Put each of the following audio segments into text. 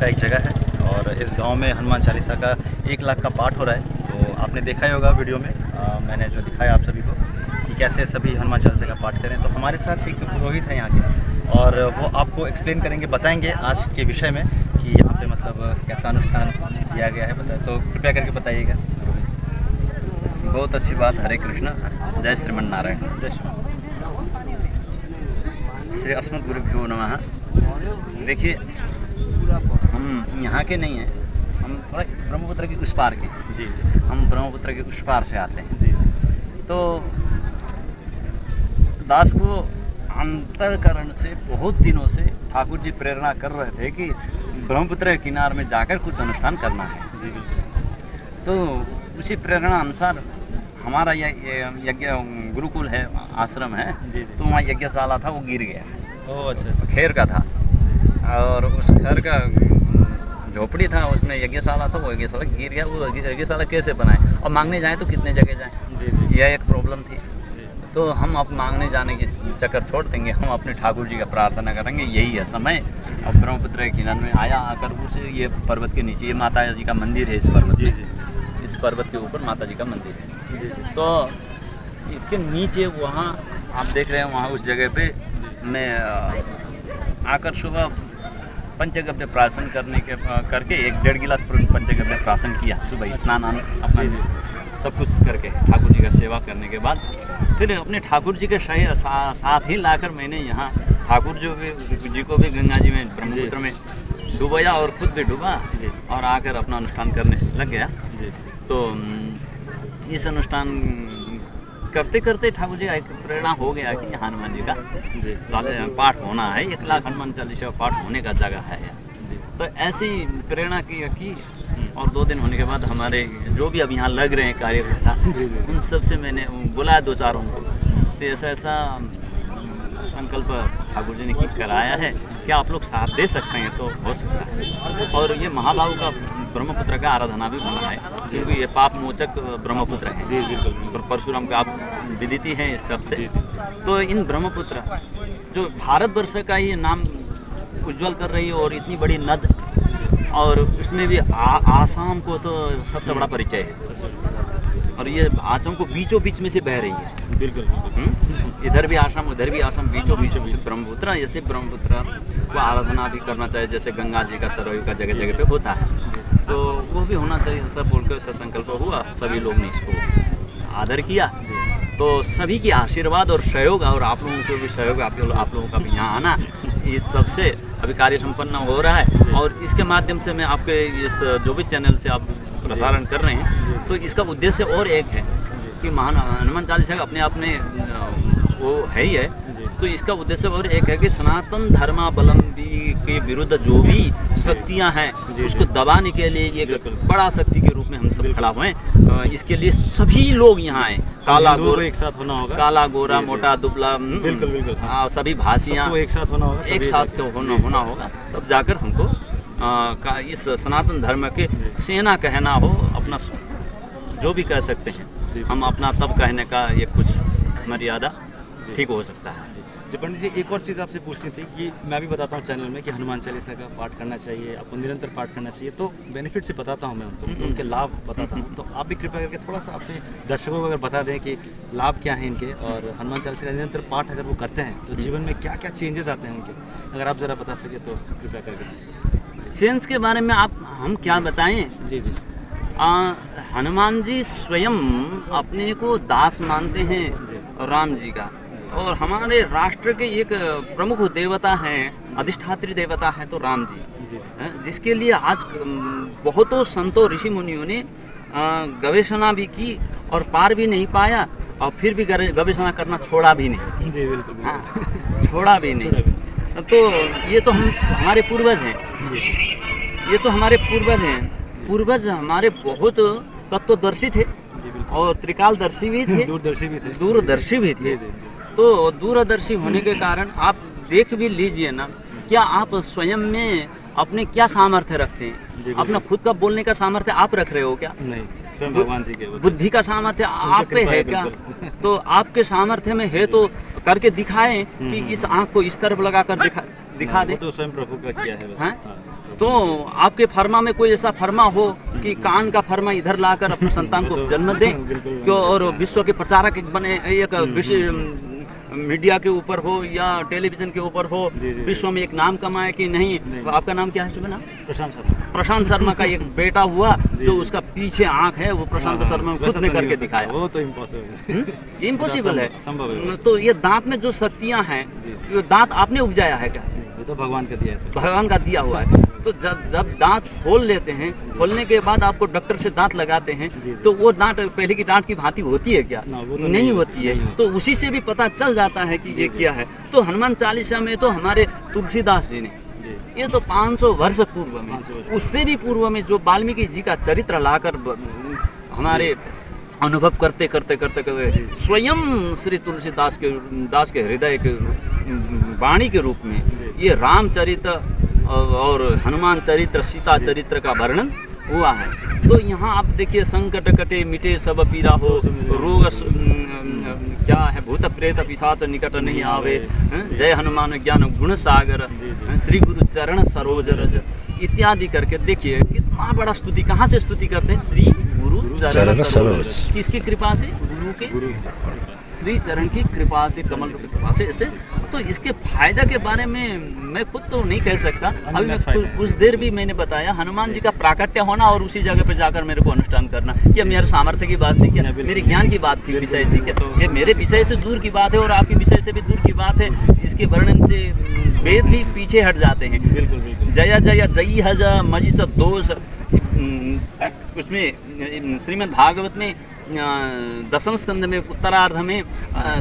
का एक जगह है और इस गांव में हनुमान चालीसा का 1 लाख का पाठ हो रहा है। तो आपने देखा ही होगा वीडियो में, मैंने जो दिखाया आप सभी को कि कैसे सभी हनुमान चालीसा का पाठ करें। तो हमारे साथ एक पुरोहित है यहाँ के और वो आपको एक्सप्लेन करेंगे, बताएंगे आज के विषय में कि यहाँ पे मतलब कैसा अनुष्ठान किया गया है। तो कृपया करके बताइएगा। बहुत अच्छी बात। हरे कृष्ण, जय श्रीमन नारायण। जय श्री श्री अस्मद्गुरुभ्यो नमः। देखिए, हम यहाँ के नहीं हैं, हम थोड़ा ब्रह्मपुत्र के उस पार के। जी हम ब्रह्मपुत्र के उस पार से आते हैं। जी तो दास को अंतःकरण से बहुत दिनों से ठाकुर जी प्रेरणा कर रहे थे कि ब्रह्मपुत्र के किनारे में जाकर कुछ अनुष्ठान करना है। जी बिल्कुल। तो उसी प्रेरणा अनुसार हमारा यज्ञ गुरुकुल है, आश्रम है। जी। तो वहाँ यज्ञशाला था, वो गिर गया। ओह अच्छा। खैर का था और उस खैर का झोपड़ी था, उसमें यज्ञशाला था, वो यज्ञशाला गिर गया। वो यज्ञशाला कैसे बनाए और मांगने जाएं तो कितने जगह जाएं, जी। यह एक प्रॉब्लम थी। तो हम अब मांगने जाने की चक्कर छोड़ देंगे, हम अपने ठाकुर जी का प्रार्थना करेंगे। यही है समय। अब ब्रह्मपुत्र के किनारे में आया, आकर उस ये पर्वत के नीचे, ये माता जी का मंदिर है इस पर्वत में। इस पर्वत के ऊपर माता जी का मंदिर है। तो इसके नीचे वहाँ आप देख रहे हैं, वहाँ उस जगह पे मैं आकर सुबह पंचगव्य प्राशन करके 1-1.5 गिलास पंचगव्य प्राशन किया। सुबह स्नान अपना सब कुछ करके ठाकुर जी का सेवा करने के बाद फिर अपने ठाकुर जी के साथ ही लाकर मैंने यहाँ ठाकुर जी को भी गंगा जी में ब्रह्मपुत्र में डुबाया और खुद भी डूबा और आकर अपना अनुष्ठान करने लग गया। तो इस अनुष्ठान करते करते ठाकुर जी का एक प्रेरणा हो गया कि हनुमान जी का पाठ होना है। 1 लाख हनुमान चालीसा पाठ होने का जगह है। तो ऐसी प्रेरणा की और 2 दिन होने के बाद हमारे जो भी अब यहाँ लग रहे हैं कार्यकर्ता, उन सब से मैंने बुलाया 2-4 उनको। तो ऐसा संकल्प ठाकुर जी ने कराया है कि आप लोग साथ दे सकते हैं तो हो सकता है। और ये महाबाहु का ब्रह्मपुत्र का आराधना भी बना है, क्योंकि ये पाप मोचक ब्रह्मपुत्र है। परशुराम का आप विदिति हैं इस सबसे। तो इन ब्रह्मपुत्र जो भारतवर्ष का ये नाम उज्जवल कर रही है और इतनी बड़ी नद, और उसमें भी आसाम को तो सबसे बड़ा परिचय है। और ये आसाम को बीचों बीच में से बह रही है। बिल्कुल। इधर भी आसाम, उधर भी आसाम, बीचों बीच से ब्रह्मपुत्र। ऐसे ब्रह्मपुत्र को आराधना भी करना चाहिए, जैसे गंगा जी का, सरयू का जगह जगह पे होता है। तो वो भी होना चाहिए। सब बोलकर ऐसा संकल्प हुआ, सभी लोग ने इसको आदर किया। तो सभी की आशीर्वाद और सहयोग, और आप लोगों को भी सहयोग, आप लोगों का भी यहाँ आना, इस सबसे अभी कार्य संपन्न हो रहा है। और इसके माध्यम से मैं आपके इस जो भी चैनल से आप प्रसारण कर रहे हैं, तो इसका उद्देश्य और एक है कि महान हनुमान चालीसा अपने आप में वो है ही है। तो इसका उद्देश्य और एक है कि सनातन धर्मावलंबी के विरुद्ध जो भी शक्तियां हैं, उसको दबाने के लिए ये बड़ा शक्ति के रूप में हम सब खड़ा हुए हैं। इसके लिए सभी लोग यहाँ आए। काला गोरा एक साथ होना होगा, काला गोरा मोटा दुबला, बिल्कुल सभी भाषियाँ एक साथ होना होगा, एक साथ होना होगा। तब जाकर हमको इस सनातन धर्म के सेना कहना हो, अपना जो भी कह सकते हैं हम अपना, तब कहने का ये कुछ मर्यादा ठीक हो सकता है। जी पंडित जी, एक और चीज़ आपसे पूछनी थी कि मैं भी बताता हूँ चैनल में कि हनुमान चालीसा का पाठ करना चाहिए, आपको निरंतर पाठ करना चाहिए। तो बेनिफिट से बताता हूँ मैं उनको, उनके लाभ बताता हूँ। तो आप भी कृपया करके थोड़ा सा अपने दर्शकों को अगर बता दें कि लाभ क्या है इनके, और हनुमान चालीसा का निरंतर पाठ अगर वो करते हैं तो जीवन में क्या क्या चेंजेस आते हैं उनके, अगर आप ज़रा बता सके तो कृपया करके। चेंज के बारे में हम क्या बताएं। जी। हनुमान जी स्वयं अपने को दास मानते हैं राम जी का, और हमारे राष्ट्र के एक प्रमुख देवता हैं, अधिष्ठात्री देवता हैं तो राम जी, जिसके लिए आज बहुतों संतों ऋषि मुनियों ने गवेषणा भी की और पार भी नहीं पाया, और फिर भी गवेषणा करना छोड़ा भी नहीं। जी बिल्कुल। हाँ, छोड़ा भी नहीं। तो ये तो हमारे पूर्वज हैं, ये तो हमारे पूर्वज हैं। पूर्वज हमारे बहुत तत्वदर्शी थे और त्रिकालदर्शी भी थे, दूरदर्शी भी थे। तो दूरदर्शी होने के कारण आप देख भी लीजिए ना, क्या आप स्वयं में अपने क्या सामर्थ्य रखते हैं? अपना खुद का बोलने का सामर्थ्य आप रख रहे हो क्या? नहीं, स्वयं भगवान जी के। बुद्धि का सामर्थ्य आप पे है क्या? तो आपके सामर्थ्य में है तो करके दिखाएं कि इस आँख को इस तरफ लगाकर दिखा दे। तो स्वयं प्रभु का किया है बस। हाँ? तो आपके फर्मा में कोई ऐसा फर्मा हो कि कान का फर्मा इधर लाकर अपने संतान को जन्म दें, क्यों, और विश्व के प्रचारक एक बने, एक विश्व मीडिया के ऊपर हो या टेलीविजन के ऊपर हो, विश्व में एक नाम कमाए कि नहीं। आपका नाम क्या है शुभ नाम? प्रशांत शर्मा। प्रशांत शर्मा का एक बेटा हुआ जो उसका पीछे आंख है, वो प्रशांत शर्मा खुद ने करके दिखाया। वो तो इम्पॉसिबल इम्पॉसिबल है, संभव है। तो ये दांत में जो शक्तियां हैं, ये दांत आपने उपजाया है क्या? ये तो भगवान का दिया है सर। भगवान का दिया हुआ है। तो जब दांत खोल लेते हैं, खोलने के बाद आपको डॉक्टर से दांत लगाते हैं, तो वो दांत पहले की दांत की भांति होती है क्या? वो तो नहीं होती है। तो उसी से भी पता चल जाता है कि ये क्या है। तो हनुमान चालीसा में तो हमारे तुलसीदास जी ने, ये तो 500 वर्ष पूर्व में, उससे भी पूर्व में जो वाल्मीकि जी का चरित्र लाकर हमारे अनुभव करते करते करते करते स्वयं श्री तुलसीदास के हृदय के वाणी के रूप में ये रामचरित्र और हनुमान चरित्र, सीता चरित्र का वर्णन हुआ है। तो यहाँ आप देखिए, संकट कटे मिटे सब पीरा हो, रोग क्या है, भूत प्रेत पिशाच निकट नहीं आवे, जय हनुमान ज्ञान गुण सागर, श्री गुरु चरण सरोज रज इत्यादि करके देखिए कितना बड़ा स्तुति। कहाँ से स्तुति करते हैं? श्री गुरु चरण सरोज। किसकी कृपा से? गुरु के श्री चरण की कृपा से, कमल की कृपा से। ऐसे तो इसके फायदा के बारे में मैं खुद तो नहीं कह सकता। अभी मैं कुछ देर भी मैंने बताया, हनुमान जी का प्राकट्य होना और उसी जगह पर जाकर मेरे को अनुष्ठान करना, क्या मेरे सामर्थ्य की बात थी क्या? मेरे ज्ञान की बात थी, विषय थी क्या? ये मेरे विषय से दूर की बात है और आपके विषय से भी दूर की बात है। इसके वर्णन से वेद भी पीछे हट जाते हैं। बिल्कुल बिल्कुल। जया जया जयी हज मजित दोष, उसमें श्रीमद् भागवत में 10वें स्कंद में उत्तरार्ध में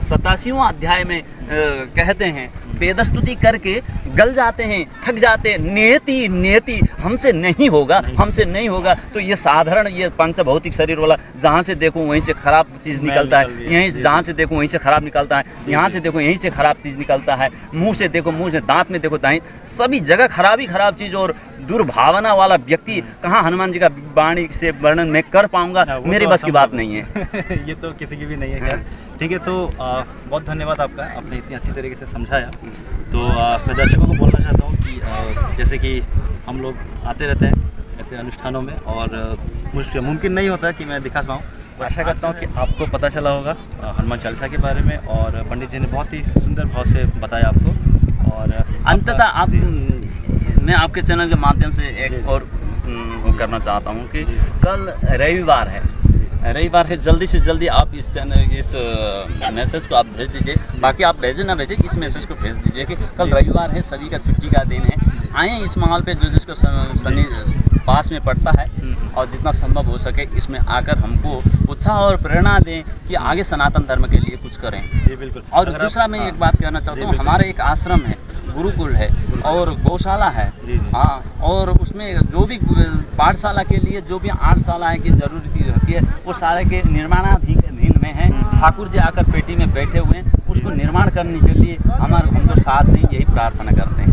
87वां अध्याय में कहते हैं, वेद स्तुति करके गल जाते हैं, थक जाते हैं, नेति नेति हमसे नहीं होगा, हमसे नहीं होगा। तो ये साधारण ये पंचभौतिक शरीर वाला, जहाँ से देखो वहीं से खराब चीज़ निकलता है, यहीं जहाँ से देखो वहीं से खराब निकलता है, यहाँ से देखो यहीं से खराब चीज़ निकलता है, मुंह से देखो मुंह से, दांत में देखो दाएं, सभी जगह खराबी खराब चीज़ और दुर्भावना वाला व्यक्ति कहाँ हनुमान जी का वाणी से वर्णन मैं कर पाऊंगा? मेरी बस की बात नहीं है। ये तो किसी की भी नहीं है। खैर ठीक है, तो बहुत धन्यवाद आपका, आपने इतनी अच्छी तरीके से समझाया। तो मैं दर्शकों को बोलना चाहता हूँ कि जैसे कि हम लोग आते रहते हैं ऐसे अनुष्ठानों में, और मुझे मुमकिन नहीं होता कि मैं दिखा पाऊँ। आशा करता हूँ कि आपको पता चला होगा हनुमान चालीसा के बारे में, और पंडित जी ने बहुत ही सुंदर भाव से बताया आपको। और अंततः आप, मैं आपके चैनल के माध्यम से एक और वो करना चाहता हूँ कि कल रविवार है, जल्दी से जल्दी आप इस चैनल, इस मैसेज को आप भेज दीजिए। बाकी आप भेजें ना भेजें, इस मैसेज को भेज दीजिए कि कल रविवार है, सभी का छुट्टी का दिन है, आएँ इस माहौल पे, जो जिसको शनि पास में पड़ता है, और जितना संभव हो सके इसमें आकर हमको उत्साह और प्रेरणा दें कि आगे सनातन धर्म के लिए कुछ करें। जी बिल्कुल। और दूसरा मैं एक बात कहना चाहता हूँ, हमारा एक आश्रम है, गुरुकुल है और गौशाला है। हाँ, और उसमें जो भी पाठशाला के लिए जो भी 8 शालाएँ की जरूरत होती है, वो सारे के निर्माणाधीन में है। ठाकुर जी आकर पेटी में बैठे हुए हैं, उसको निर्माण करने के लिए हमको साथ दें, यही प्रार्थना करते हैं।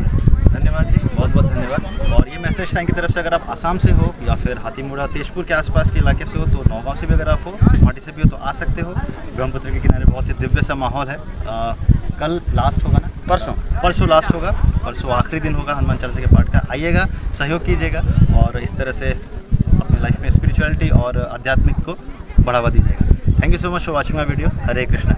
धन्यवाद जी, बहुत बहुत धन्यवाद। और ये मैसेज था की तरफ से, अगर आप आसाम से हो या फिर हाथीमुड़ा तेजपुर के आसपास के इलाके से हो, तो नौगांव से भी अगर आप हो, गुवाहाटी से भी हो, तो आ सकते हो। ब्रह्मपुत्र के किनारे बहुत ही दिव्य सा माहौल है। कल लास्ट होगा ना? परसों लास्ट होगा, परसों आखिरी दिन होगा हनुमान चालीसा के पाठ का। आइएगा, सहयोग कीजिएगा और इस तरह से अपनी लाइफ में स्पिरिचुअलिटी और आध्यात्मिक को बढ़ावा दीजिएगा। Thank you so much for watching my video. Hare Krishna.